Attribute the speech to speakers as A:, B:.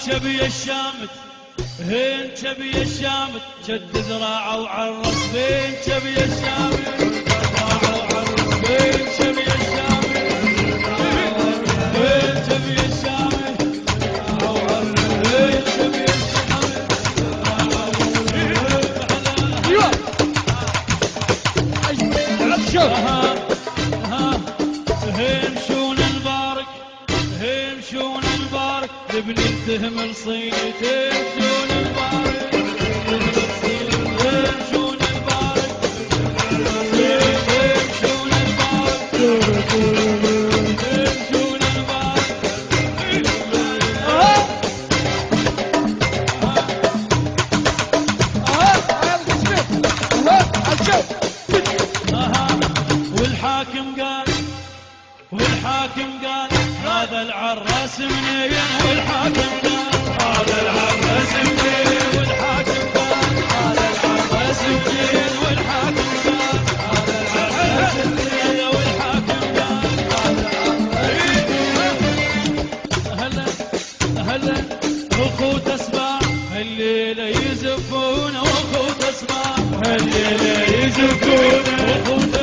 A: شبي الشامت هين شبي الشامت شد ذراعه وعرس بين شبي الشامت ذراعه وعرس بين شبي الشامت بين شبي الشامت ذراعه وعرس بين شبي الشامت ايوه هين شون المبارك هين شون المبارك ابن التهم الصينيتين شون المبارك ابن الصين هين شون المبارك هين شون المبارك هين شون المبارك والحاكم قال هذا العراس منين والحاكم قال هذا العراس منين والحاكم قال هذا العراس منين والحاكم قال هذا العراس منين والحاكم قال هلا هلا اخو تسمع الليله يزفون واخو تسمع الليله يزفون واخو